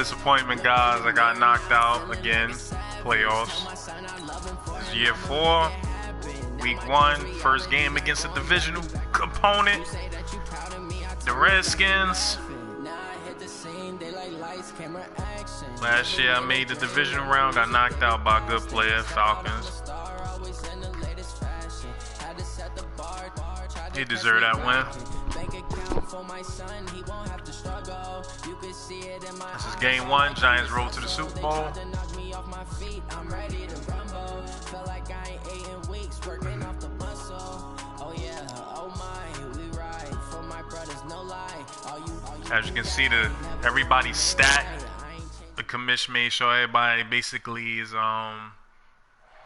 disappointment, guys. I got knocked out again. Playoffs. This is year 4, week 1, first game against a divisional opponent, the Redskins. Last year I made the divisional round, got knocked out by a good player, Falcons. He deserved that win. This is game 1. Giants roll to the Super Bowl. As you can see, everybody's stacked. The commission made sure everybody basically is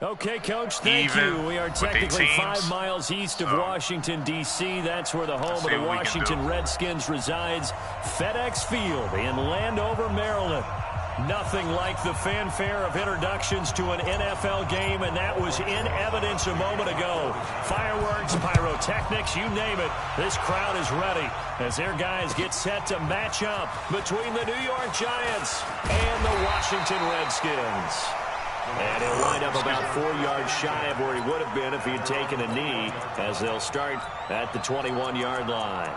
Okay, Coach, thank you. We are technically 5 miles east of Washington, D.C. That's where the home of the Washington Redskins resides. FedEx Field in Landover, Maryland. Nothing like the fanfare of introductions to an NFL game, and that was in evidence a moment ago. Fireworks, pyrotechnics, you name it. This crowd is ready as their guys get set to match up between the New York Giants and the Washington Redskins. And he'll wind up about 4 yards shy of where he would have been if he had taken a knee, as they'll start at the 21-yard line.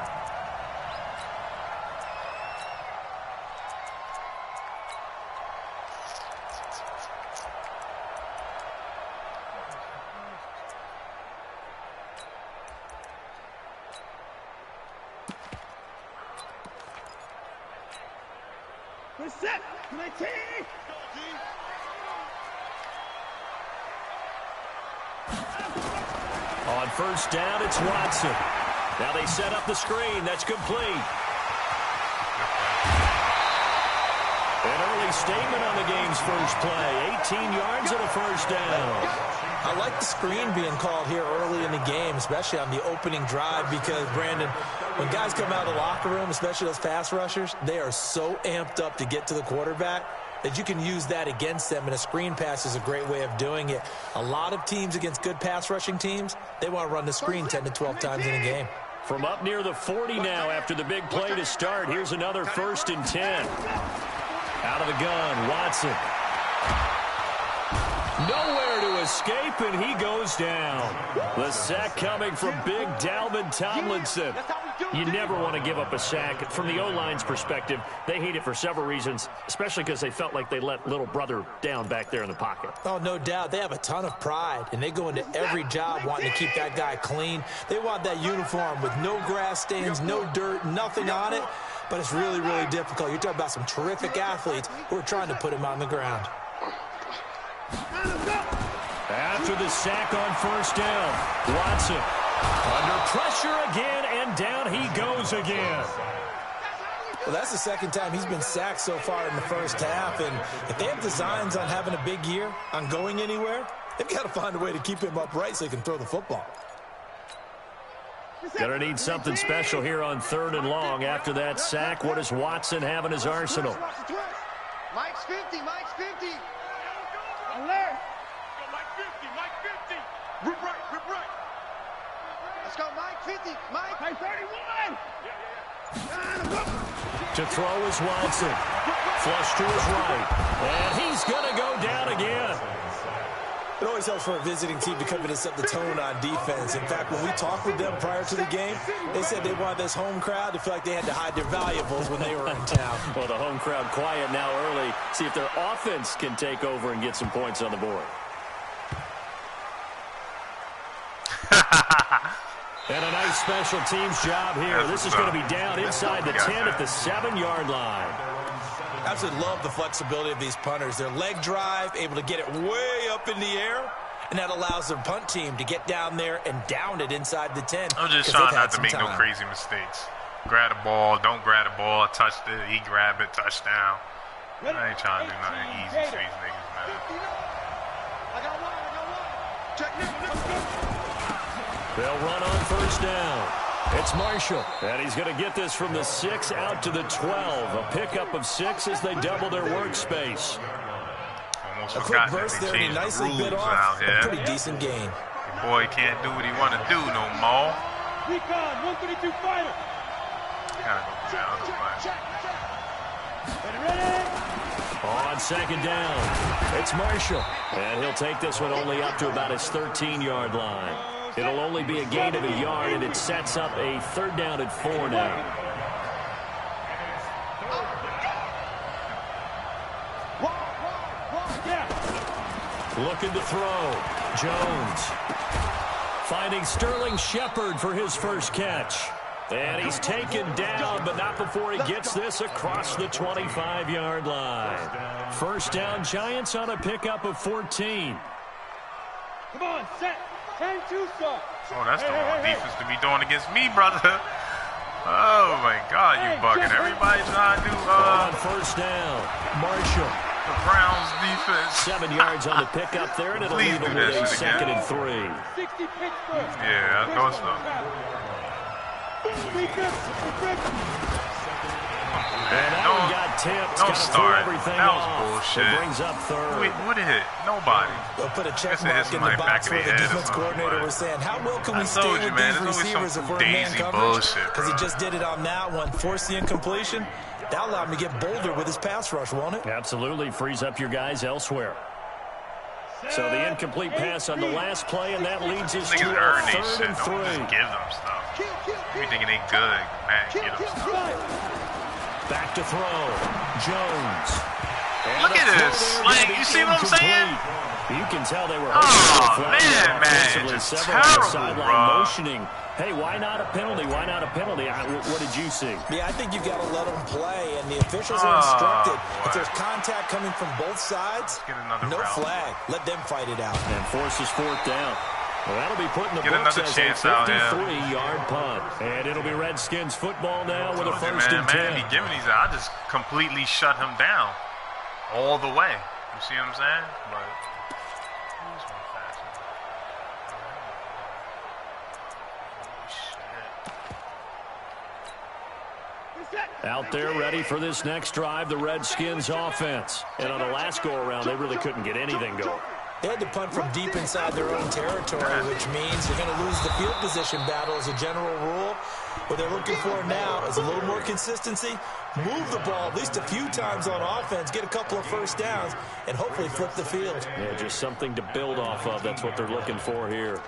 On first down, it's Watson. Now they set up the screen. That's complete. An early statement on the game's first play. 18 yards and a first down. I like the screen being called here early in the game, especially on the opening drive, because, Brandon, when guys come out of the locker room, especially those pass rushers, they are so amped up to get to the quarterback that you can use that against them, and a screen pass is a great way of doing it. A lot of teams against good pass rushing teams, they want to run the screen 10 to 12 times in a game. From up near the 40 now after the big play to start, here's another 1st and 10. Out of the gun, Watson. Nowhere to escape, and he goes down. The sack coming from big Dalvin Tomlinson. You never want to give up a sack. From the O-line's perspective, they hate it for several reasons, especially because they felt like they let little brother down back there in the pocket. Oh, no doubt. They have a ton of pride, and they go into every job wanting to keep that guy clean. They want that uniform with no grass stains, no dirt, nothing on it, but it's really, really difficult. You're talking about some terrific athletes who are trying to put him on the ground. After the sack on first down, Watson under pressure again, and down he goes again. Well, that's the second time he's been sacked so far in the first half, and if they have designs on having a big year, on going anywhere, they've got to find a way to keep him upright so he can throw the football. Gonna need something special here on 3rd and long. After that sack, what does Watson have in his arsenal? Mike's 50, Mike's 50. Alert! Mike 50, Mike 50. Rip right. Let's go, Mike 50, Mike. Mike 31. To throw is Watson. Flush to his right. And he's gonna go down again. It always helps for a visiting team to come in and set the tone on defense. In fact, when we talked with them prior to the game, they said they wanted this home crowd to feel like they had to hide their valuables when they were in town. Well, the home crowd quiet now early. See if their offense can take over and get some points on the board. And a nice special teams job here. This is going to be down inside the 10 at the 7-yard line. Absolutely love the flexibility of these punters. Their leg drive, able to get it way up in the air, and that allows their punt team to get down there and down it inside the 10. I'm just trying not to make no crazy mistakes. Grab the ball, don't grab the ball, touch it, he grab it, touchdown. I ain't trying to do nothing easy for these niggas, man. I got one. Check this. They'll run on first down. It's Marshall, and he's going to get this from the 6 out to the 12. A pickup of 6 as they double their workspace. Almost a quick burst there, and he nicely bit off a pretty decent gain. Your boy can't do what he want to do no more. Recon, 132 fighter. Gotta go down. Ready? On second down, it's Marshall. And he'll take this one only up to about his 13-yard line. It'll only be a gain of a yard, and it sets up a 3rd down and 4 now. Looking to throw. Jones. Finding Sterling Shepard for his first catch. And he's taken down, but not before he gets this across the 25-yard line. 1st down, Giants on a pickup of 14. Come on, set. 10-2, sir. Oh, that's the wrong defense to be doing against me, brother. Oh, my God, you bugging. Everybody trying to do... On 1st down, Marshall. The Browns defense. 7 yards on the pickup there, and it'll leave him with a 2nd and 3. 60 Pittsburgh. Yeah, I thought so. And that one got tipped. Don't start. That was off. bullshit. It brings up 3rd. Wait, what hit? Nobody. They'll put a check mark in the box where the defense coordinator was saying, how well can we stay with these receivers if we're in man coverage? Because he just did it on that one. Force the incompletion. That allowed him to get bolder with his pass rush, won't it? Absolutely. Frees up your guys elsewhere. So the incomplete pass on the last play, and that leads us to a 3rd and 3. Don't just give them stuff. You thinking they good, man, give them stuff. Back to throw. Jones. Look at this. Like, you see what I'm saying? You can tell they were man, just terrible, bro. Motioning. Hey, why not a penalty? Why not a penalty? What did you see? Yeah, I think you've got to let them play, and the officials are instructed. If there's contact coming from both sides, no flag. Let them fight it out. And forces 4th down. Well, that'll be put in the books as a 53-yard punt. And it'll be Redskins football now with a 1st and 10. Man, he giving these, I just completely shut him down all the way. You see what I'm saying? But out there ready for this next drive, the Redskins offense. And on the last go-around, they really couldn't get anything going. They had to punt from deep inside their own territory, which means you're going to lose the field position battle as a general rule. What they're looking for now is a little more consistency, move the ball at least a few times on offense, get a couple of 1st downs, and hopefully flip the field. Yeah, just something to build off of. That's what they're looking for here.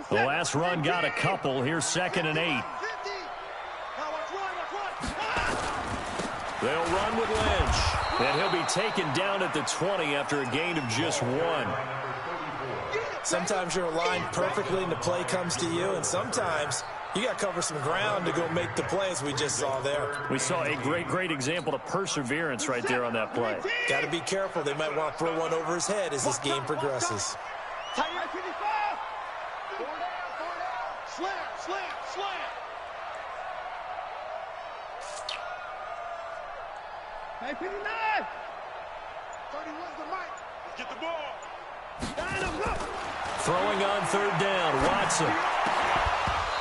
The last run got a couple. Here's 2nd and 8. They'll run with Lynch. And he'll be taken down at the 20 after a gain of just 1. Sometimes you're aligned perfectly and the play comes to you, and sometimes you got to cover some ground to go make the play, as we just saw there. We saw a great example of perseverance right there on that play. Got to be careful. They might want to throw one over his head as this game progresses. Slam. Hey, 59! 31's the mic. Get the ball. Throwing on 3rd down, Watson.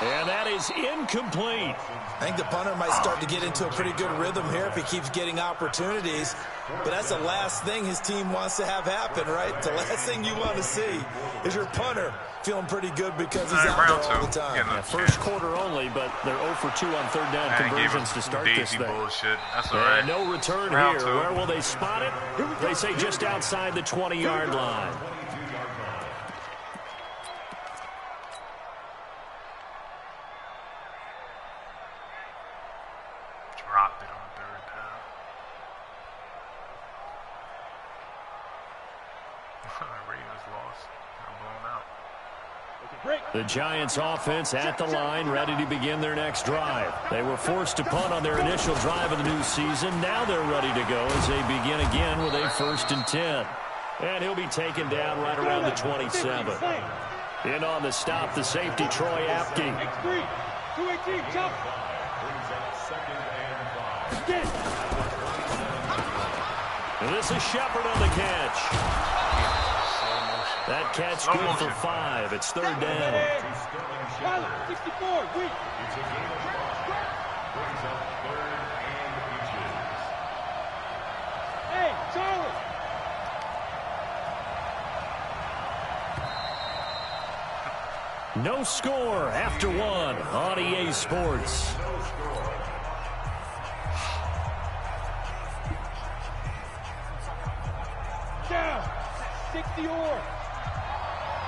And that is incomplete. I think the punter might start to get into a pretty good rhythm here if he keeps getting opportunities. But that's the last thing his team wants to have happen, right? The last thing you want to see is your punter feeling pretty good because he's out there all the time. Yeah, 1st quarter only, but they're 0 for 2 on 3rd down conversions to start this thing. Bullshit. That's all right. No return here. Where will they spot it? They say just outside the 20-yard line. Dropped it on 3rd down. Ravens lost. They're blown out. The Giants offense at the line, ready to begin their next drive. They were forced to punt on their initial drive of the new season. Now they're ready to go as they begin again with a 1st and 10. And he'll be taken down right around the 27. In on the stop, the safety, Troy Apke. 218, jump. And this is Shepard on the catch. That catch good for 5. It's 3rd down. 64, weak. Hey, Charlie. No score after 1 on EA Sports. 60 or.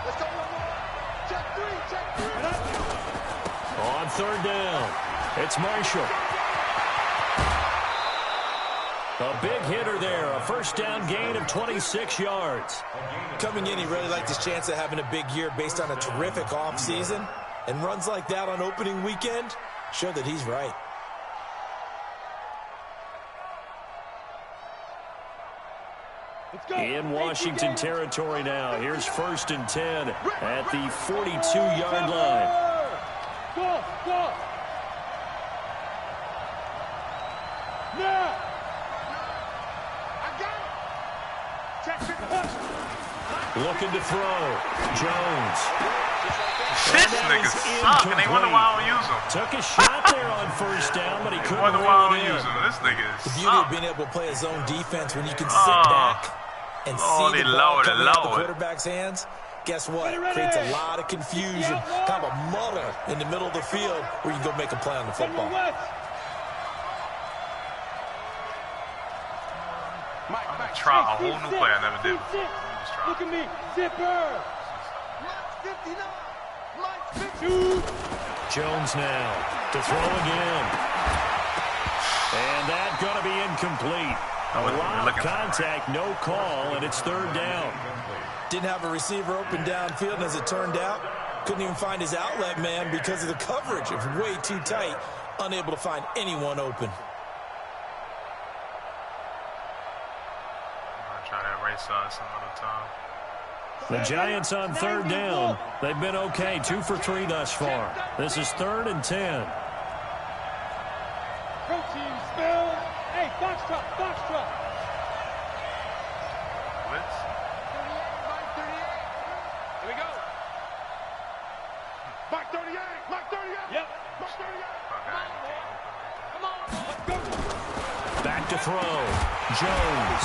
Let's go one more. Check three. On third down, it's Marshall. A big hitter there, a first down gain of 26 yards. Coming in, he really liked his chance of having a big year based on a terrific offseason. And runs like that on opening weekend show that he's right. In Washington territory now. Here's 1st and 10 at the 42-yard line. Go. Now. Looking to throw. Jones. This nigga suck, and they wonder why I don't use him. Took a shot there on first down, but he couldn't wonder why I reel don't it use in. him. This nigga is The beauty of being able to play a zone defense when you can sit back and Oh, see they the ball lowered it, coming out the lowered. quarterback's hands. Guess what? Creates a lot of confusion, kind of a muddle in the middle of the field where you can go make a play on the football. Try a whole new play I never did before. Look at me, zipper. Mike 50. Jones now to throw again. And that's going to be incomplete. A lot of contact, no call, and it's third down. Didn't have a receiver open downfield, and as it turned out, couldn't even find his outlet man because of the coverage. It was way too tight, unable to find anyone open. I'll try that right side some other time. The Giants on third down. They've been okay, 2 for 3 thus far. This is 3rd and 10. Protein spill. Hey, box truck. Blitz. 38. Here we go. Mike 38. Yep. Mike 38. Come on. Let's go. Back to throw. Jones.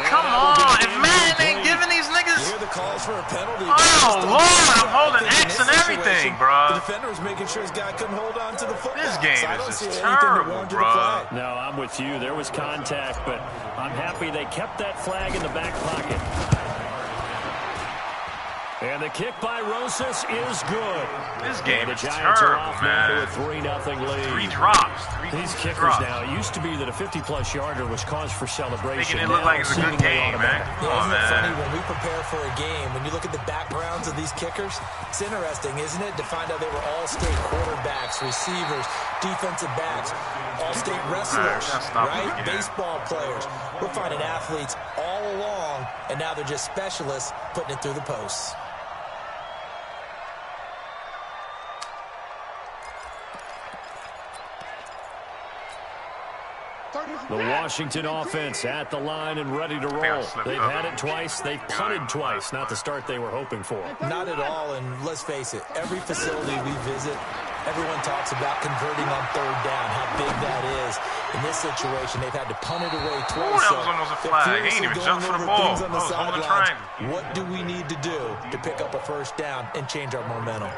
Come on. If Madden ain't giving these You niggas. hear the calls for a penalty. Oh, Lord. I'm holding X and everything, The bro. defender was making sure his guy couldn't hold on to the football. This game So I is don't just see anything to terrible, warrant a bro. flag. No, I'm with you. There was contact, but I'm happy they kept that flag in the back pocket. And the kick by Rosas is good. This game The is Giants are terrible, off now to man. a 3-0 lead. 3 drops. These kickers drops. now, it used to be that a 50-plus yarder was cause for celebration. Making it look Now like it's a good seemingly game, man. automatic. Come on, Isn't it funny man. when we prepare for a game, when you look at the backgrounds of these kickers, it's interesting, isn't it, to find out they were all-state quarterbacks, receivers, defensive backs, all-state wrestlers, That's not right? the game. Baseball players. We're finding athletes all along, and now they're just specialists putting it through the posts. The Washington offense at the line and ready to roll. They've had it twice. They've punted twice. Not the start they were hoping for. Not at all, and let's face it, every facility we visit, everyone talks about converting on third down, how big that is. In this situation, they've had to punt it away twice. that was almost a flag. He ain't even jumped for the ball. On the I was holding the sidelines. triangle. What do we need to do to pick up a first down and change our momentum?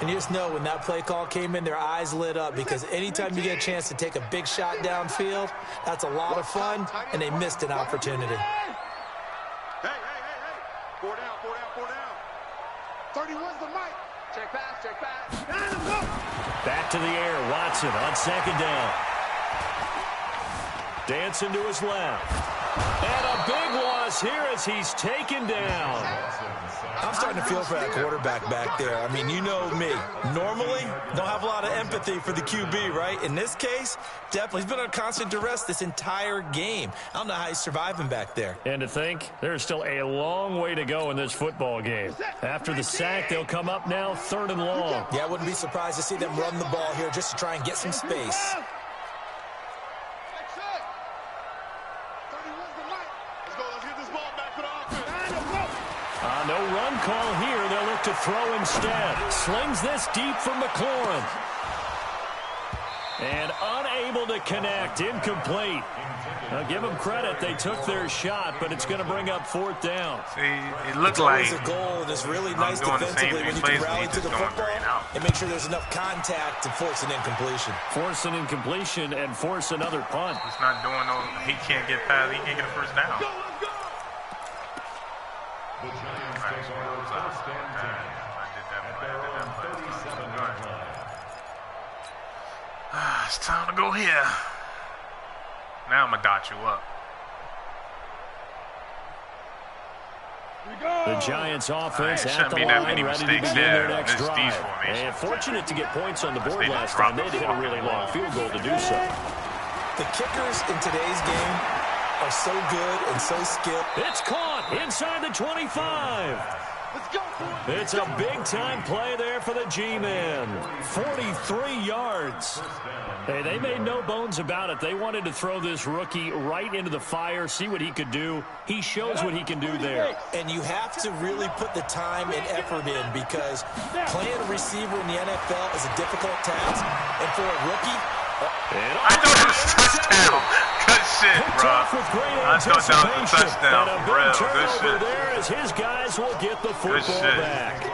And you just know when that play call came in, their eyes lit up because anytime you get a chance to take a big shot downfield, that's a lot of fun, and they missed an opportunity. Hey. 4 down. 31's the mic. Check pass. Back to the air. Watson on second down. Dancing to his left. And a big loss here as he's taken down. I'm starting to feel for that quarterback back there. I mean, you know me. Normally, don't have a lot of empathy for the QB, right? In this case, definitely. He's been under constant duress this entire game. I don't know how he's surviving back there. And to think, there's still a long way to go in this football game. After the sack, they'll come up now 3rd and long. Yeah, I wouldn't be surprised to see them run the ball here just to try and get some space. No run call here. They'll look to throw instead. Slings this deep for McLaurin. And unable to connect. Incomplete. Now, give them credit. They took their shot, but it's going to bring up 4th down. See, it looked like It's a goal, and it's really nice doing the same defensively when you plays, can rally he's to the just going football three and out. and make sure there's enough contact to force an incompletion. Force an incompletion and force another punt. he's not doing no. He can't get past. He can't get a first down. It's time to go here. Now I'm going to dot you up. The Giants offense at the line, ready to begin their next drive. And fortunate to get points on the board last time. They had to hit a really long field goal to do so. The kickers in today's game are so good and so skilled. It's caught inside the 25. It's a big-time play there for the G-Men. 43 yards. Hey, they made no bones about it. They wanted to throw this rookie right into the fire, see what he could do. He shows what he can do there. And you have to really put the time and effort in because playing a receiver in the NFL is a difficult task. And for a rookie, I thought it was a touchdown. Good shit, bro. I thought that was a touchdown. Real good shit. There as his guys will get the football back.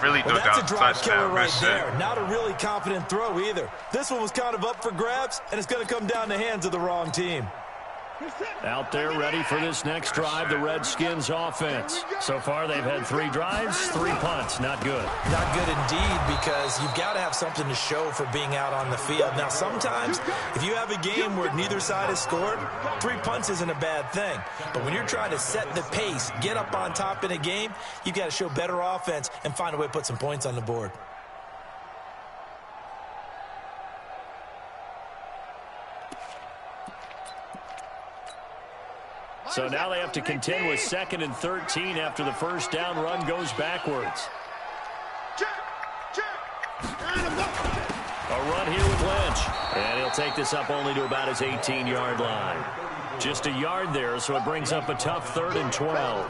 Really well, that's a drive killer right good there. Shit. Not a really confident throw either. This one was kind of up for grabs, and it's going to come down the hands of the wrong team. Out there ready for this next drive, the Redskins offense. So far, they've had 3 drives, 3 punts. Not good. Not good indeed, because you've got to have something to show for being out on the field. Now, sometimes, if you have a game where neither side has scored, 3 punts isn't a bad thing. But when you're trying to set the pace, get up on top in a game, you've got to show better offense and find a way to put some points on the board. So now they have to contend with 2nd and 13 after the first down run goes backwards. A run here with Lynch. And he'll take this up only to about his 18-yard line. Just a yard there, so it brings up a tough 3rd and 12.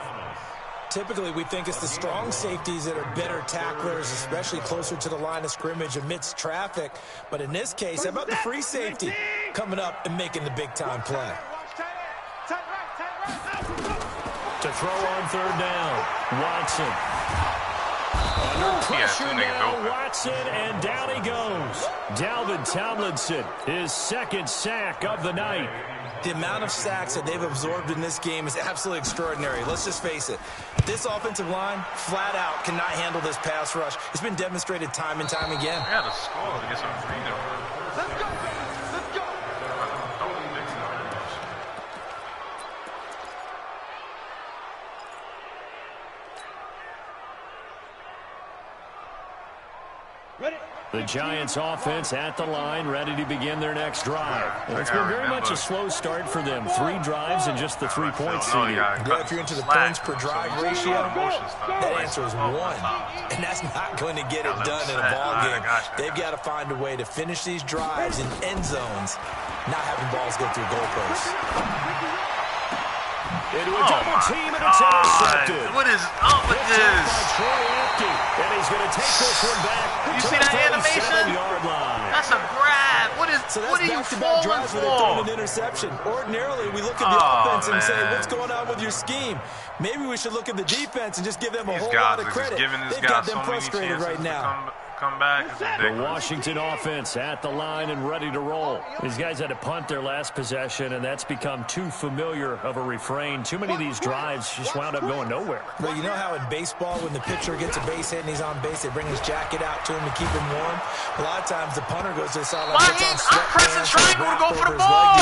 Typically, we think it's the strong safeties that are better tacklers, especially closer to the line of scrimmage amidst traffic. But in this case, how about the free safety coming up and making the big-time play? To throw on 3rd down, Watson. Under pressure now, Watson, and down he goes. Dalvin Tomlinson, his 2nd sack of the night. The amount of sacks that they've absorbed in this game is absolutely extraordinary. Let's just face it. This offensive line, flat out, cannot handle this pass rush. It's been demonstrated time and time again. I got to score to get some freedom. Let's go. Let's go. Ready? The Giants offense at the line, ready to begin their next drive. And it's been very much a slow start for them. 3 drives and just the 3 points needed. Yeah, if you're into the points per drive ratio, that answer is 1. And that's not going to get it done in a ball game. They've got to find a way to finish these drives in end zones, not having balls go through goalposts. Into a double team, and it's intercepted. What is up with this? And he's going to take this one back. You see that animation? That's a grab. What are you falling for? An interception. Ordinarily, we look at the offense and say, what's going on with your scheme? Maybe we should look at the defense and just give them a whole lot of credit. They've got them frustrated right now. Come back. The Washington offense at the line and ready to roll. These guys had to punt their last possession, and that's become too familiar of a refrain. Too many of these drives just wound up going nowhere. Well, you know how in baseball, when the pitcher gets a base hit and he's on base, they bring his jacket out to him to keep him warm. A lot of times the punter goes to the sideline. I'm pressing triangle to go for the ball.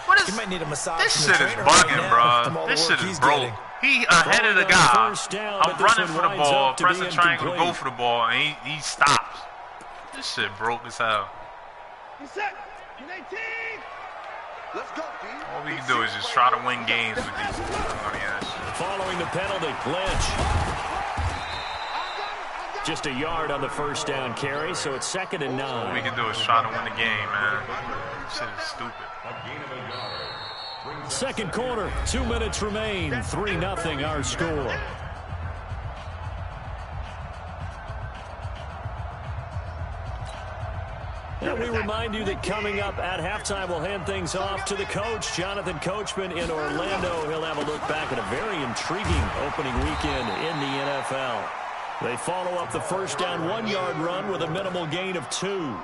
What is, you might need a massage. This shit is bugging, bro. This shit is broke. He ahead of the guy. I'm running for the ball, pressing triangle to go for the ball, and he stops. This shit broke as hell. All we can do is just try to win games with these funny ass shit. Following the penalty, Lynch. Just a yard on the first down carry, so it's 2nd and 9. All we can do is try to win the game, man. This shit is stupid. Second quarter, 2 minutes remain. 3-0 our score. And we remind you that coming up at halftime, we'll hand things off to the coach, Jonathan Coachman in Orlando. He'll have a look back at a very intriguing opening weekend in the NFL. They follow up the first down 1-yard run with a minimal gain of 2.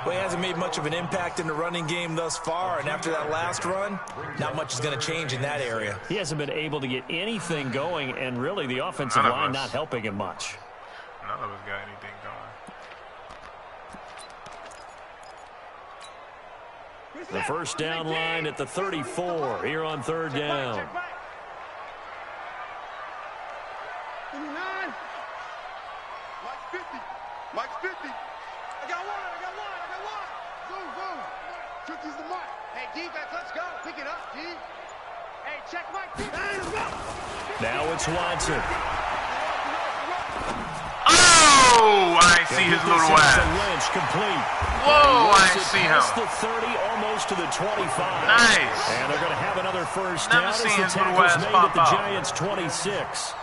Well, he hasn't made much of an impact in the running game thus far, and after that last run, not much is going to change in that area. He hasn't been able to get anything going, and really the offensive line not helping him much. None of us got anything going. The first down line at the 34 here on 3rd down. Mike's 50. Mike's 50. I got one. Zoom. Tricky's the Mike. Hey, defense, let's go. Pick it up, G. Hey, check Mike. Now it's Watson. Oh, I see his little ass. Lynch complete. Whoa, I see him. The 30, almost to the 25. Nice. And they're going to have another first down as the tackle's made at the Giants' 26.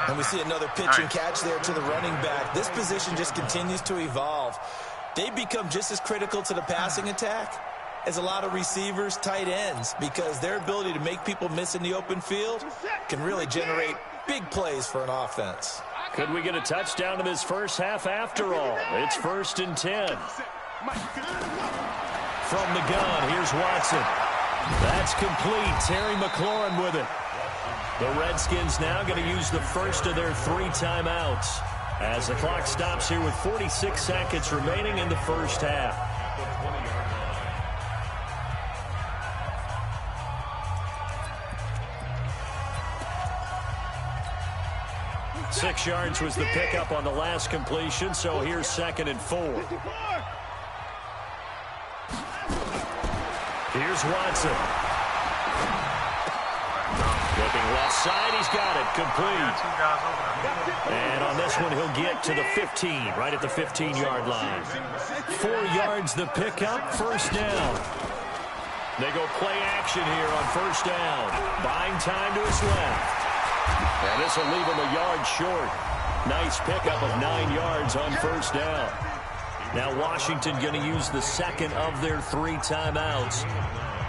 And we see another pitch and catch there to the running back. This position just continues to evolve. They become just as critical to the passing attack as a lot of receivers, tight ends, because their ability to make people miss in the open field can really generate big plays for an offense. Could we get a touchdown in this first half after all? It's 1st and 10. From the gun, here's Watson. That's complete. Terry McLaurin with it. The Redskins now going to use the first of their 3 timeouts as the clock stops here with 46 seconds remaining in the first half. Six yards was the pickup on the last completion, so here's 2nd and 4. Here's Watson. Looking left side, he's got it, complete. And on this one, he'll get to the 15, right at the 15-yard line. 4 yards the pickup, first down. They go play action here on first down. Buying time to his left. And this will leave him a yard short. Nice pickup of 9 yards on first down. Now Washington going to use the second of their 3 timeouts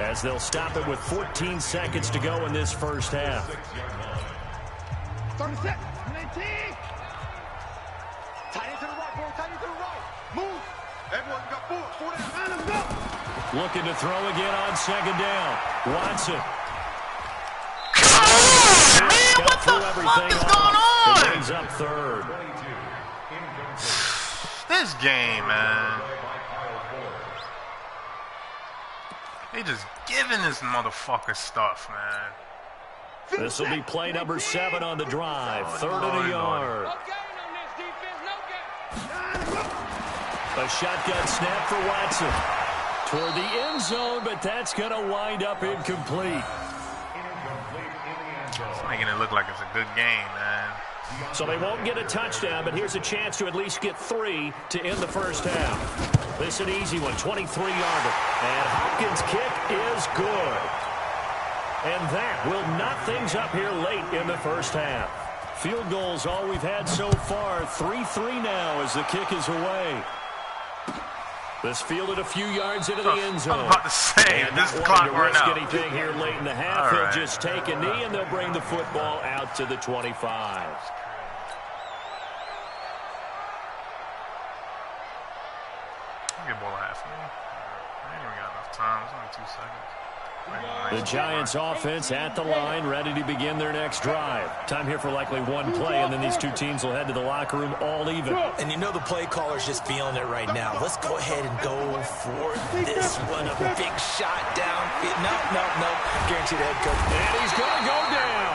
as they'll stop it with 14 seconds to go in this first half. 30 seconds. 19. Tight end to the right, boy. Tight end to the right. Move. Everyone got 4. 4 down. Let's go. Looking to throw again on 2nd down. Watson. Man, what the fuck is going on? It brings up 3rd. This game, man. They just giving this motherfucker stuff, man. This will be play number 7 on the drive. 3rd and a yard. A shotgun snap for Watson. Toward the end zone, but that's going to wind up incomplete. It's making it look like it's a good game, man. So they won't get a touchdown, but here's a chance to at least get 3 to end the first half. This is an easy one, 23-yarder. And Hopkins' kick is good. And that will knot things up here late in the first half. Field goals all we've had so far. 3-3 now as the kick is away. This fielded a few yards into the end zone. I was about to say, this clock run out. Anything here late in the half, All right. He'll just take a knee, and they'll bring the football out to the 25. Get ball half. I ain't even got enough time. It's only 2 seconds. The Giants offense at the line, ready to begin their next drive. Time here for likely one play, and then these two teams will head to the locker room all even. And you know the play caller's just feeling it right now. Let's go ahead and go for this one. A big shot down. No. Guaranteed head coach. And he's going to go down.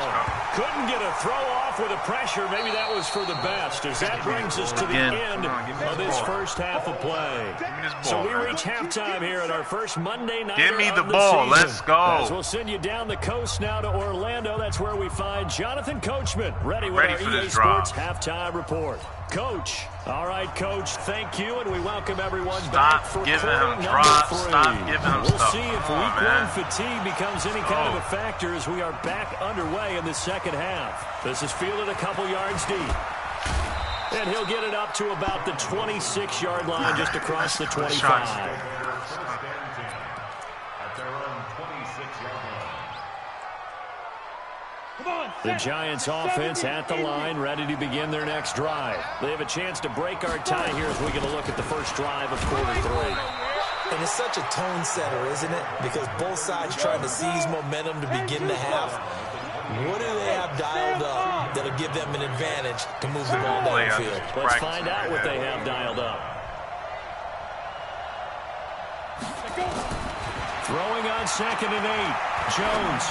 Couldn't get a throw off with a pressure. Maybe that was for the best, as that brings us to the end of this first half of play. So we reach halftime here at our first Monday night. Give me the ball. Let's go. As we'll send you down the coast now to Orlando. That's where we find Jonathan Coachman ready with our EA Sports halftime report. Coach. All right, Coach, thank you, and we welcome everyone back for giving quarter him number drops. 3. Stop giving him We'll stuff. see if Come on, week man. 1 fatigue becomes any kind of a factor as we are back underway in the second half. This is fielded a couple yards deep. And he'll get it up to about the 26-yard line just across the 25. The Giants offense at the line, ready to begin their next drive. They have a chance to break our tie here as we get a look at the first drive of quarter 3. And it's such a tone setter, isn't it? Because both sides trying to seize momentum to begin the half. What do they have dialed up that'll give them an advantage to move the ball downfield? Let's find out what they have dialed up. Throwing on 2nd and 8. Jones.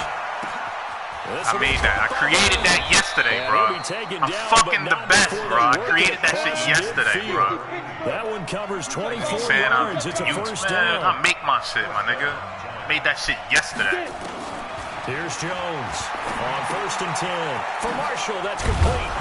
I made that. I created that yesterday, bro. I'm fucking the best, bro. I created that shit yesterday, bro. That one covers 24 yards. It's a first down. I make my shit, my nigga. Made that shit yesterday. Here's Jones on 1st and 10. For Marshall, that's complete.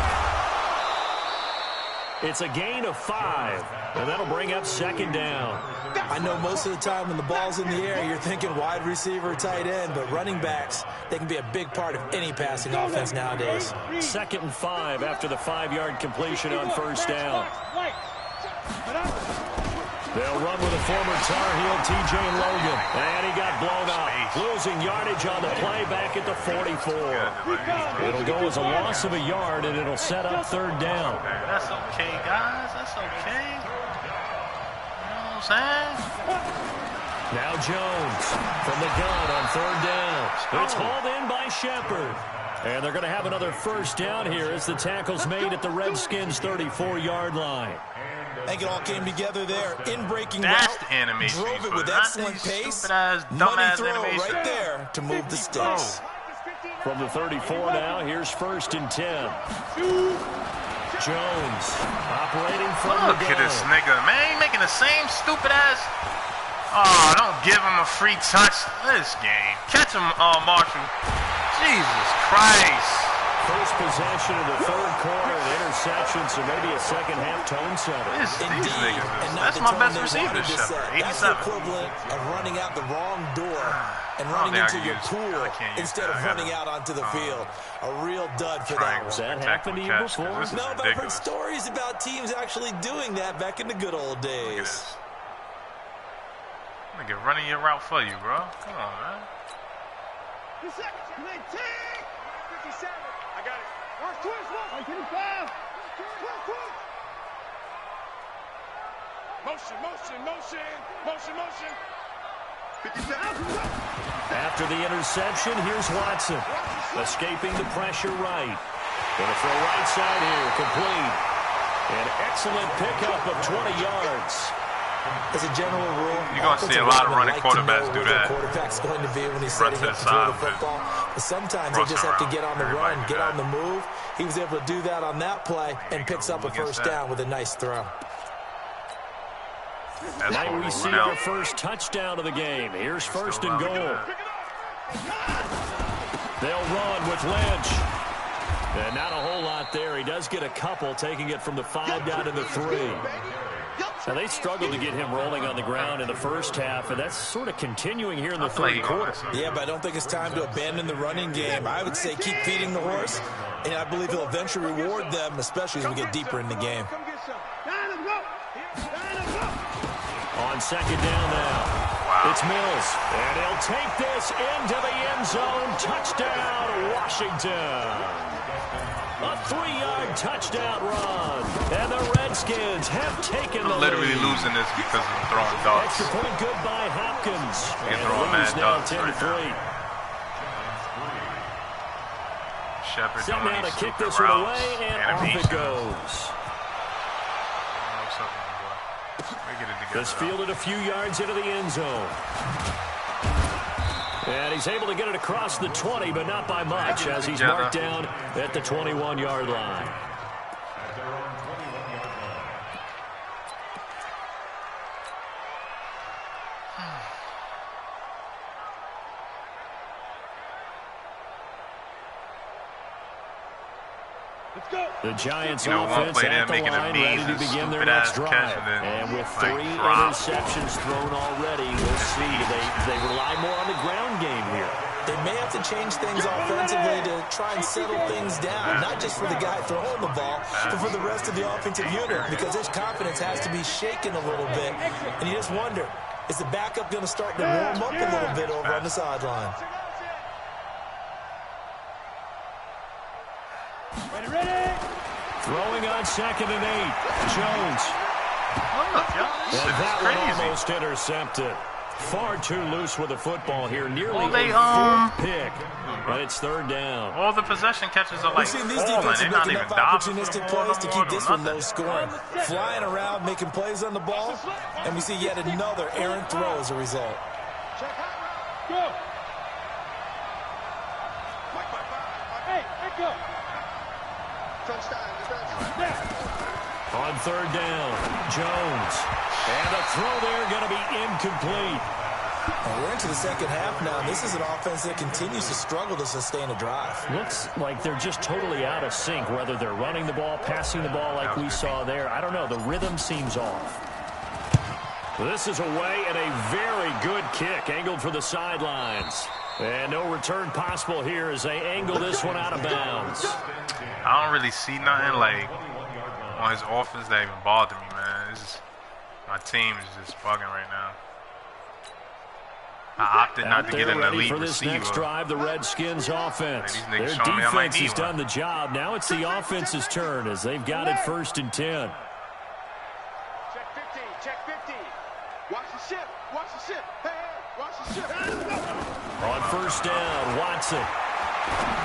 It's a gain of 5, and that'll bring up 2nd down. I know most of the time when the ball's in the air, you're thinking wide receiver, tight end, but running backs, they can be a big part of any passing offense nowadays. 2nd and 5 after the 5-yard completion on 1st down. They'll run with a former Tar Heel, T.J. Logan. And he got blown up. Losing yardage on the play back at the 44. It'll go as a loss of a yard, and it'll set up 3rd down. That's okay, guys. That's okay. You know what I'm saying? Now Jones from the gun on 3rd down. It's hauled in by Shepard. And they're going to have another first down here as the tackle's made at the Redskins' 34-yard line. I think it all came together there. In-breaking route, route, the animation, drove it with excellent pace. Money throw right there to move the sticks. From the 34 now, here's 1st and 10. Jones operating from the gun. Look at this nigga, man. He making the same stupid ass. Oh, don't give him a free touch this game. Catch him, Marshall. Jesus Christ. First possession of the 3rd quarter, an interception, so maybe a second-half tone setter. These niggas, that's my best receiver, Shepard. 87. That's the equivalent of running out the wrong door and running into your pool instead of running out onto the field. A real dud for that one. Has that happened to you before? No, but I've heard stories about teams actually doing that back in the good old days. Nigga running your route for you, bro. Come on, man. 2 seconds. 57. I got it. Watch twist. Watch 25. Motion. 57. After the interception, here's Watson. Escaping the pressure right. Gonna throw right side here, complete. An excellent pickup of 20 yards. As a general rule, you're going to see a lot of running quarterbacks do that. Quarterback's going to be when he's setting up to throw the football. But sometimes they just have to get on the run, get on the move. He was able to do that on that play and picks up a first down with a nice throw. Now we see our first touchdown of the game. Here's 1st and goal. They'll run with Lynch. And not a whole lot there. He does get a couple, taking it from the 5 down to the 3. Now, they struggled to get him rolling on the ground in the first half, and that's sort of continuing here in the 3rd quarter. Yeah, but I don't think it's time to abandon the running game. I would say keep feeding the horse, and I believe he'll eventually reward them, especially as we get deeper in the game. On 2nd down now, it's Mills, and he'll take this into the end zone. Touchdown, Washington. A 3-yard touchdown run, and the Redskins have taken the lead. Literally losing this because of throwing darts. Extra point good by Hopkins. They're throwing mad darts right now. Shepard set now to kick this one away, and off it goes. This fielded a few yards into the end zone. And he's able to get it across the 20, but not by much, as he's marked down at the 21-yard line. The Giants offense at the line, ready to begin their next drive. And with 3 interceptions thrown already, we'll see. They rely more on the ground game here. They may have to change things offensively to try and settle things down, not just for the guy throwing the ball, but for the rest of the offensive unit, because his confidence has to be shaken a little bit. And you just wonder, is the backup going to start to warm up a little bit over on the sideline? Ready. Throwing on 2nd and 8. Jones. And that crazy. one almost intercepted. Far too loose with the football here. Nearly Well, a 4th pick. But it's 3rd down. All the possession catches are like We've seen these falling. defenses They're not make even enough diving for the opportunistic ball plays to no keep more, this no one low nothing. scoring. Flying around, making plays on the ball, and we see yet another errant throw as a result. Go. Hey, let go. On 3rd down, Jones. And the throw there going to be incomplete. And we're into the second half now. This is an offense that continues to struggle to sustain a drive. Looks like they're just totally out of sync, whether they're running the ball, passing the ball like we saw there. I don't know. The rhythm seems off. This is away and a very good kick angled for the sidelines. And no return possible here as they angle this one out of bounds. I don't really see nothing like on his offense that even bother me, man. It's just, my team is just bugging right now. I opted not to get an elite for this receiver. next drive, the Redskins offense. Hey, Their defense has done the job. Now it's the offense's turn as they've got it 1st and 10. Check 50, check 50. Watch the ship, watch the ship. Hey, watch the ship. On 1st down, Watson.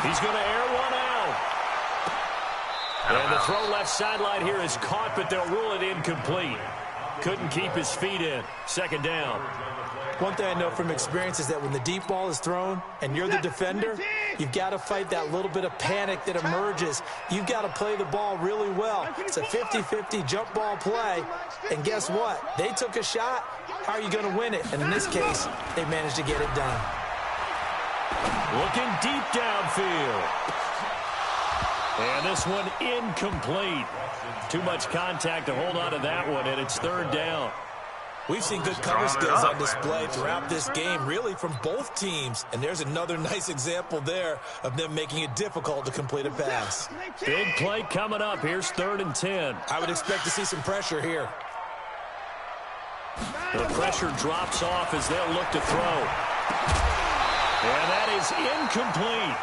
He's going to air one out. And the throw left sideline here is caught, but they'll rule it incomplete. Couldn't keep his feet in. 2nd down. One thing I know from experience is that when the deep ball is thrown and you're the defender, you've got to fight that little bit of panic that emerges. You've got to play the ball really well. It's a 50-50 jump ball play. And guess what? They took a shot. How are you going to win it? And in this case, they managed to get it done. Looking deep downfield. And this one incomplete. Too much contact to hold on to that one, and it's 3rd down. We've seen good cover skills on display throughout this game, really from both teams. And there's another nice example there of them making it difficult to complete a pass. Big play coming up. Here's 3rd and 10. I would expect to see some pressure here. The pressure drops off as they'll look to throw. And that is incomplete.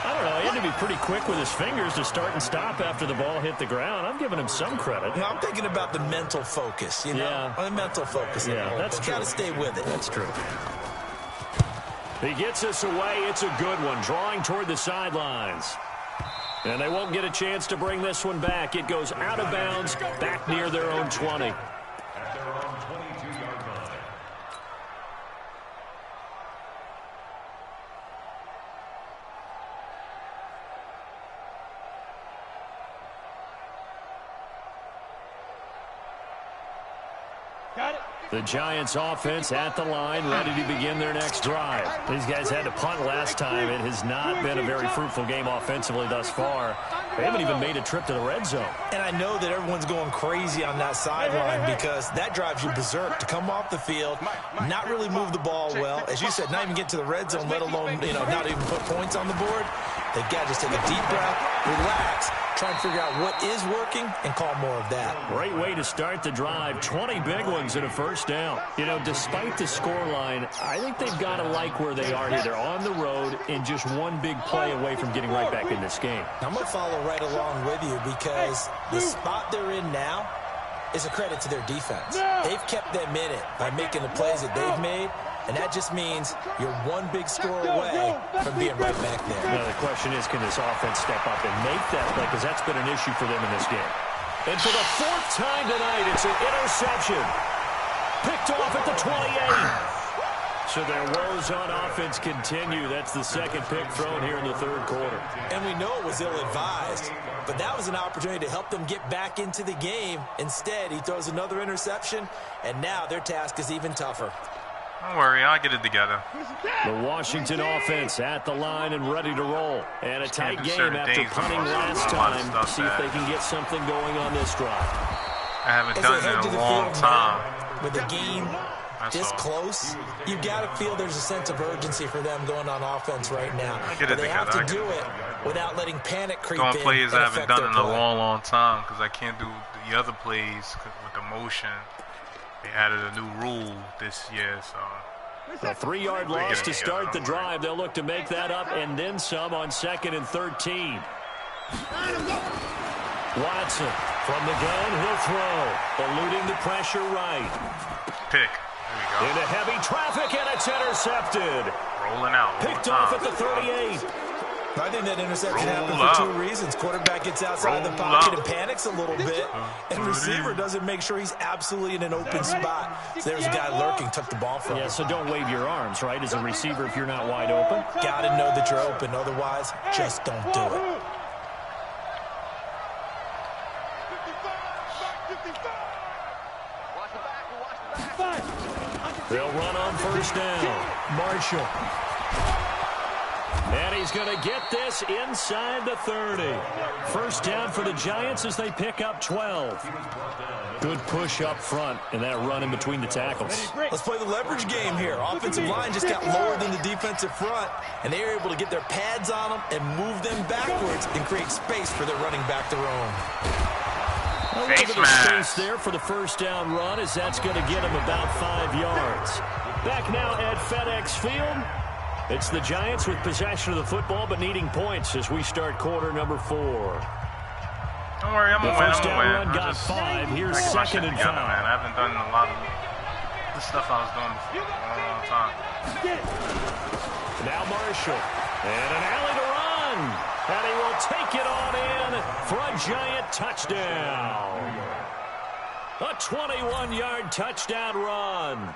I don't know. He had to be pretty quick with his fingers to start and stop after the ball hit the ground. I'm giving him some credit. You know, I'm thinking about the mental focus, you know? Yeah. The mental focus. Yeah, that's true. Got to stay with it. That's true. He gets us away. It's a good one. Drawing toward the sidelines. And they won't get a chance to bring this one back. It goes out of bounds, back near their own 20. Got it. The Giants offense at the line, ready to begin their next drive. These guys had to punt last time. It has not been a very fruitful game offensively thus far. They haven't even made a trip to the red zone. And I know that everyone's going crazy on that sideline because that drives you berserk to come off the field, not really move the ball well. As you said, not even get to the red zone, let alone, not even put points on the board. They've got to just take a deep breath, relax, try and figure out what is working and call more of that. Great way to start the drive. 20 big ones and a 1st down. Despite the scoreline, I think they've got to like where they are here. They're on the road and just one big play away from getting right back in this game. I'm going to follow right along with you because the spot they're in now is a credit to their defense. They've kept them in it by making the plays that they've made. And that just means you're one big score away from being right back there. Now, the question is, can this offense step up and make that play? Because that's been an issue for them in this game. And for the 4th time tonight, it's an interception. Picked off at the 28. So their woes on offense continue. That's the 2nd pick thrown here in the 3rd quarter. And we know it was ill-advised, but that was an opportunity to help them get back into the game. Instead, he throws another interception, and now their task is even tougher. Don't worry, I'll get it together. The Washington offense at the line and ready to roll. And a tight game after punting last time. See if they can get something going on this drive. I haven't done it in a long time. With a game this close, you've got to feel there's a sense of urgency for them going on offense right now. But they have to do it without letting panic creep in. Doing plays I haven't done in a long, long time because I can't do the other plays with the motion. They added a new rule this year, so. A 3-yard loss to start the drive. They'll look to make that up and then some on 2nd and 13. Watson from the gun, he'll throw. Eluding the pressure right. Pick. There we go. Into heavy traffic, and it's intercepted. Rolling out. Picked off at the 38. I think that interception happened for 2 reasons. Quarterback gets outside the pocket and panics a little bit, and receiver doesn't make sure he's absolutely in an open spot. So there's a guy lurking, took the ball from him. Yeah, so don't wave your arms, right, as a receiver if you're not wide open. Got to know that you're open. Otherwise, just don't do it. They'll run on first down. Marshall. And he's going to get this inside the 30. First down for the Giants as they pick up 12. Good push up front and that run in between the tackles. Let's play the leverage game here. Offensive line just got lower than the defensive front, and they were able to get their pads on them and move them backwards and create space for their running back to roam. A little bit of space there for the first down run as that's going to get him about 5 yards. Back now at FedEx Field. It's the Giants with possession of the football but needing points as we start quarter number 4. Don't worry, I'm the gonna win. first down run got 5. Here's second and 5. Man. I haven't done a lot of the stuff I was doing before a long time. Now Marshall. And an alley to run. And he will take it on in for a Giant touchdown. A 21-yard touchdown run.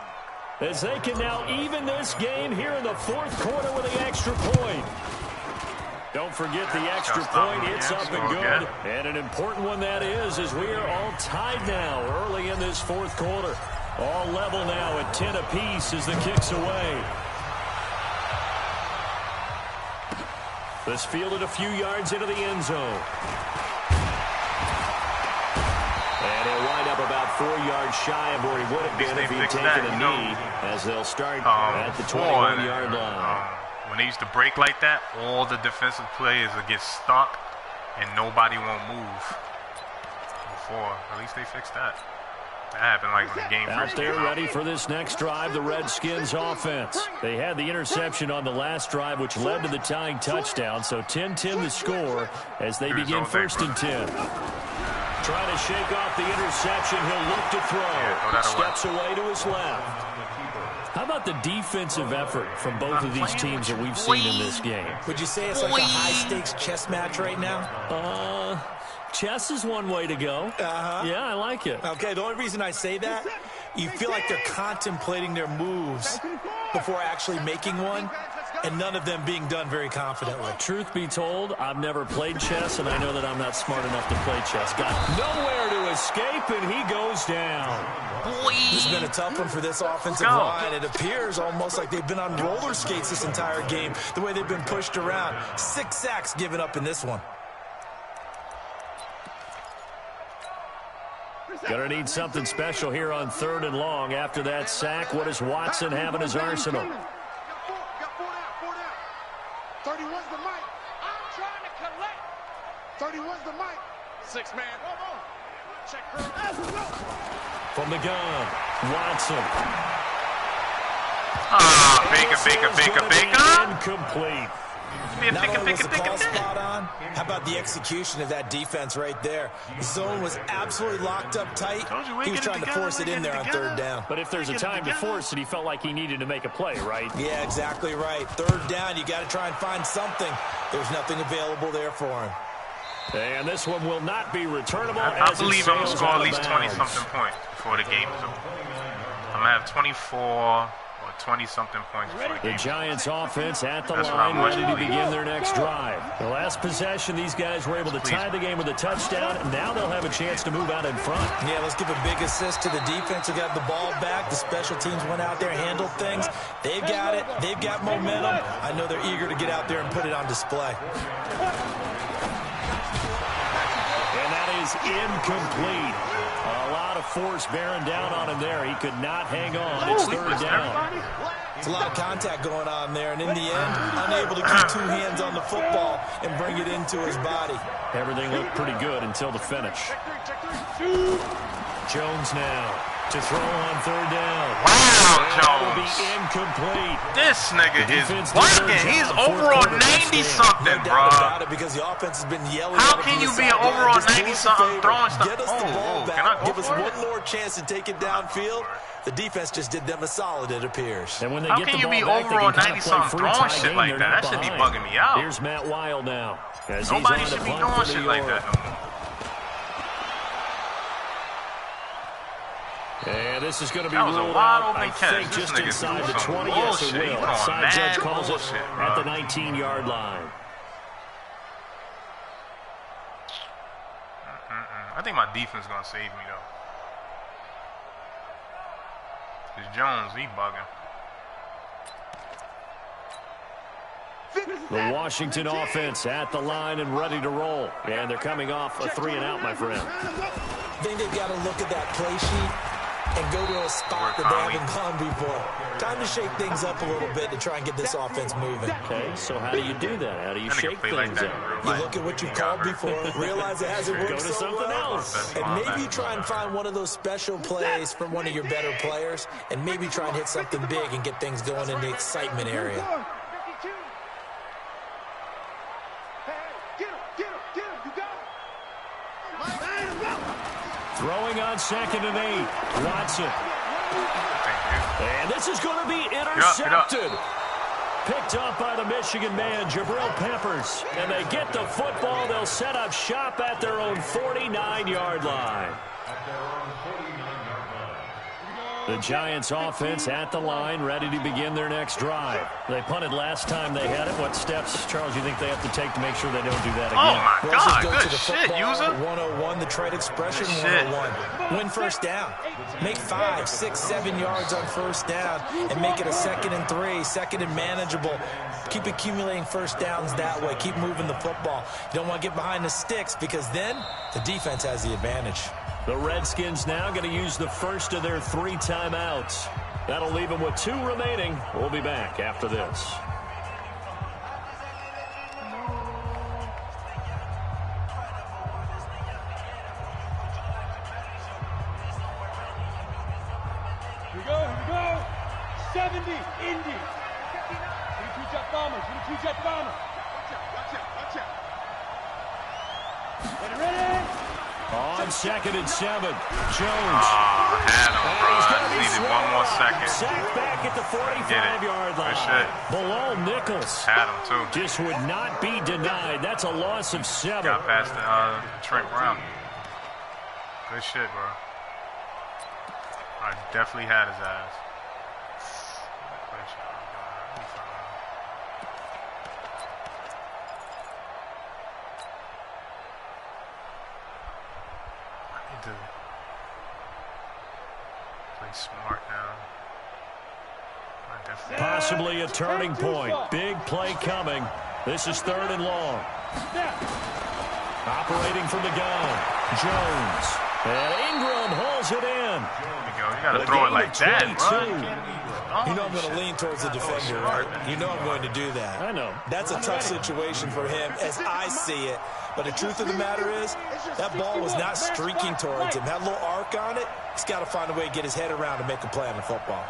As they can now even this game here in the 4th quarter with the extra point. Don't forget the extra point. It's up and good. And an important one that is, as we are all tied now early in this 4th quarter. All level now at 10 apiece as the kick's away. This fielded a few yards into the end zone. And he'll wind up about 4 yards shy of where he would have been if he'd taken a knee, as they'll start at the 21-yard line. When they used to break like that, all the defensive players would get stuck, and nobody won't move. Before, at least they fixed that. That happened like when the game out there ready for this next drive, the Redskins offense. They had the interception on the last drive, which led to the tying touchdown. So 10-10 the score as they begin 1st and 10. Trying to shake off the interception. He'll look to throw. Steps away to his left. How about the defensive effort from both of these teams that we've seen in this game? Would you say it's like a high-stakes chess match right now? Chess is one way to go. Yeah, I like it. Okay, the only reason I say that, you feel like they're contemplating their moves before actually making one, and none of them being done very confidently. Truth be told, I've never played chess, and I know that I'm not smart enough to play chess. Got nowhere to escape, and he goes down. This has been a tough one for this offensive line. It appears almost like they've been on roller skates this entire game, the way they've been pushed around. 6 sacks given up in this one. Going to need something special here on 3rd and long. After that sack, what does Watson have in his arsenal? Got 4 down. 31's the mic. I'm trying to collect. 31's the mic. 6-man. Check her. From the gun, Watson. Baker. Incomplete. Not only was the call spot on, how about the execution of that defense right there? The zone was absolutely locked up tight. He was trying to force it in there on 3rd down. But if there's a time to force it, he felt like he needed to make a play, right? Yeah, exactly right. 3rd down, you got to try and find something. There's nothing available there for him. And this one will not be returnable. I believe I'm going to score at least 20-something points before the game is over. I'm going to have 24... 20-something points before the game. The Giants offense at the line, ready to begin their next drive. The last possession, these guys were able to tie the game with a touchdown. Now they'll have a chance to move out in front. Yeah, let's give a big assist to the defense who got the ball back. The special teams went out there and handled things. They've got it. They've got momentum. I know they're eager to get out there and put it on display. And that is incomplete. A lot of force bearing down on him there. He could not hang on. It's 3rd down. It's a lot of contact going on there, and in the end, unable to keep 2 hands on the football and bring it into his body. Everything looked pretty good until the finish. Jones now. To throw on third down. Wow, Jones. Will be Jones. incomplete. This nigga is bugging. He's overall 90-something, bro. Because the offense has been yelling. How can you be an overall 90-something throwing stuff? Get us the ball back. Can I go Give us for one it? more chance to take it downfield. The defense just did them a solid, it appears. And when they How get can the you ball be back, overall they can 90-something throwing shit like that? That should be bugging me out. Here's Matt Wild now. Nobody should be doing shit like that no more. And this is going to be That was a ruled wide out, open I catch. think, This just nigga inside threw the some 20. Yes, it bullshit. He will. throwing Side mad judge calls bullshit, it bro. at the 19-yard line. I think my defense is going to save me, though. Because Jones, he bugging. The Washington offense at the line and ready to roll. And they're coming off a 3-and-out, my friend. I think they've got to look at that play sheet and go to a spot that they haven't gone before. Time to shake things up a little bit to try and get this offense moving. Okay, so how do you do that? How do you shake things up? You look at what you've called before, realize it hasn't worked Go to so something well, else. and maybe you try and find one of those special plays from one of your better players, and maybe try and hit something big and get things going in the excitement area. Throwing on 2nd and 8. Watson. And this is going to be intercepted. Picked up by the Michigan man, Jabril Peppers. And they get the football. They'll set up shop at their own 49-yard line. The Giants offense at the line, ready to begin their next drive. They punted last time they had it. What steps, Charles, you think they have to take to make sure they don't do that again? Oh, my God. Go Good to the shit, user. 101, the trade expression, Good 101. Win first down. Make 5, 6, 7 yards on first down and make it a 2nd and 3, 2nd and manageable. Keep accumulating first downs that way. Keep moving the football. You don't want to get behind the sticks because then the defense has the advantage. The Redskins now going to use the first of their 3 timeouts. That'll leave them with 2 remaining. We'll be back after this. Here we go. 70, Indy. Two jet bombers. Ready? On 2nd and 7, Jones. Had him, bro. I just needed 1 more second. Sacked back at the 45-yard line. Good shit. Below Nichols. Had him, too. Just would not be denied. That's a loss of 7. Got past the Trent Brown. Good shit, bro. I definitely had his ass. To play smart now. Possibly a turning point. Big play coming. This is 3rd and long. Operating from the gun. Jones. And Ingram hauls it in. There we go. You gotta throw it like that, bro. You know I'm going to lean towards the defender, right? You know I'm going to do that. I know. That's a tough situation for him as I see it. But the truth of the matter is, that ball was not streaking towards him. That little arc on it, he's got to find a way to get his head around to make a play on the football.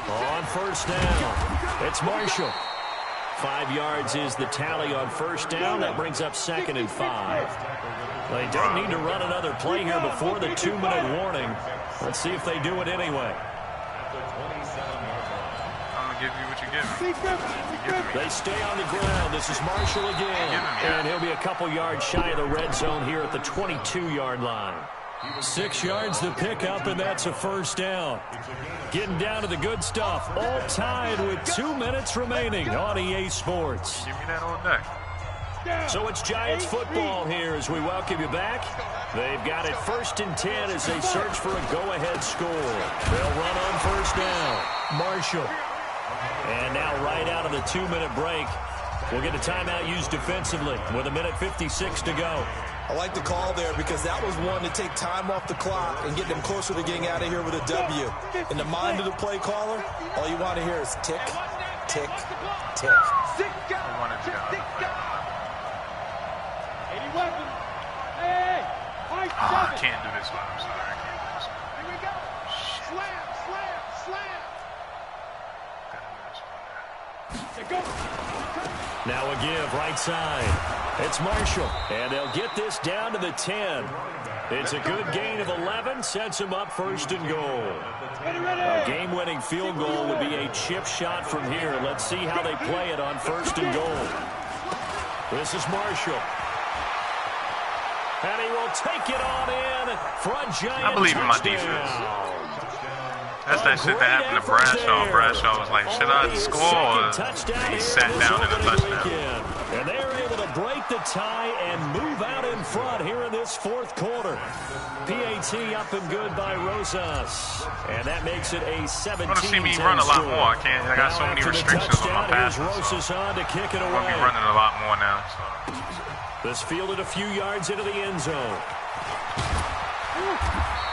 On first down, it's Marshall. 5 yards is the tally on first down. That brings up 2nd and 5. They don't need to run another play here before the 2-minute warning. Let's see if they do it anyway. I'm gonna give you what you give me. They stay on the ground. This is Marshall again. And he'll be a couple yards shy of the red zone here at the 22-yard line. 6 yards to pick up, and that's a first down. Getting down to the good stuff. All tied with 2 minutes remaining on EA Sports. Give me that all day. So it's Giants football here as we welcome you back. They've got it 1st and 10 as they search for a go-ahead score. They'll run on first down. Marshall. And now right out of the 2-minute break, we'll get a timeout used defensively with 1:56 to go. I like the call there because that was one to take time off the clock and get them closer to getting out of here with a W. In the mind of the play caller, all you want to hear is tick, tick, tick. I wanted to go. 80 weapons. Hey, I can't do this one. I'm sorry. I can't do this one. Here we go. Slam, slam, slam. Now a give right side. It's Marshall, and they'll get this down to the 10. It's a good gain of 11, sets him up first and goal. A game-winning field goal would be a chip shot from here. Let's see how they play it on first and goal. This is Marshall. And he will take it on in for a giant I believe in my touchdown. defense. That's that shit that happened to Bradshaw. Bradshaw was like, should I score? He sat down in a touchdown. And they are able to break the tie and move out in front here in this fourth quarter. PAT up and good by Rosas. And that makes it a 17-10 You want to see me run a lot more. I got so many restrictions on my passes. Rosas on to kick it away. I'm going to be running a lot more now. So. This fielded a few yards into the end zone.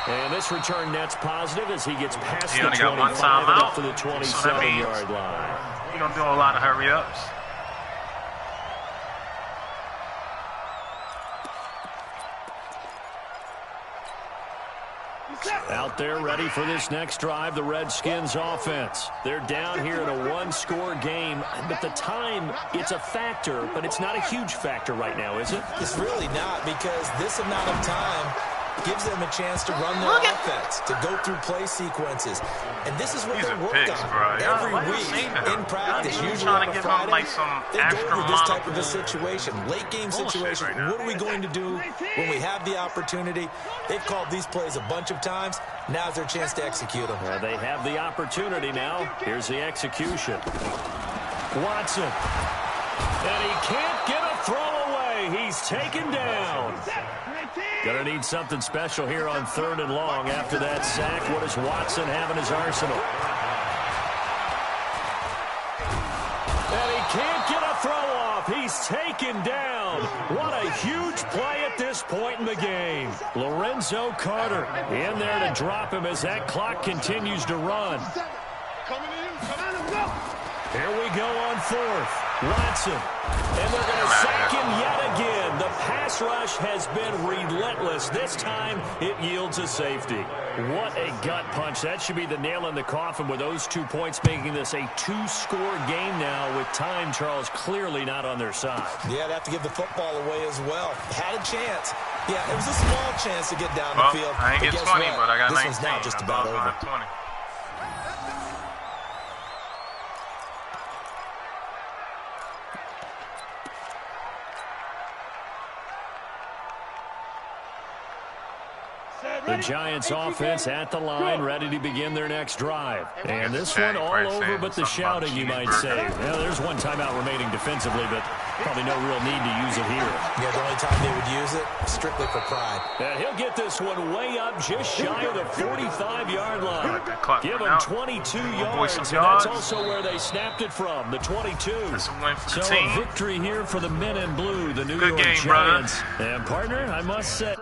And this return net's positive as he gets past the 25 and up to the 27-yard line. You don't do a lot of hurry-ups. Out there ready for this next drive, the Redskins offense. They're down here in a one-score game, but the time, it's a factor, but it's not a huge factor right now, is it? It's really not, because this amount of time gives them a chance to run their offense, to go through play sequences. And this is what they work on every week in practice. Usually on a Friday, they go over this type of a situation, late-game situation. What are we going to do when we have the opportunity? They've called these plays a bunch of times. Now's their chance to execute them. Well, they have the opportunity now. Here's the execution. Watson. And he can't get a throw away. He's taken down. Gonna need something special here on 3rd and long after that sack. What does Watson have in his arsenal? And he can't get a throw off. He's taken down. What a huge play at this point in the game. Lorenzo Carter in there to drop him as that clock continues to run. Here we go on 4th. Watson. And they're going to sack him yet again. The pass rush has been relentless. This time, it yields a safety. What a gut punch. That should be the nail in the coffin with those 2 points, making this a 2-score game now with time, Charles, clearly not on their side. Yeah, they have to give the football away as well. Had a chance. Yeah, it was a small chance to get down the field. I ain't get 20, but I got 19. This one's now just about over. 20. The Giants offense at the line, ready to begin their next drive. And this one all over but the shouting, you might say. Well, there's one timeout remaining defensively, but probably no real need to use it here. Yeah, the only time they would use it, strictly for pride. And he'll get this one way up just shy of the 45-yard line. Give him 22 yards, and that's also where they snapped it from, the 22. So a victory here for the men in blue, the New York Giants. And partner, I must say...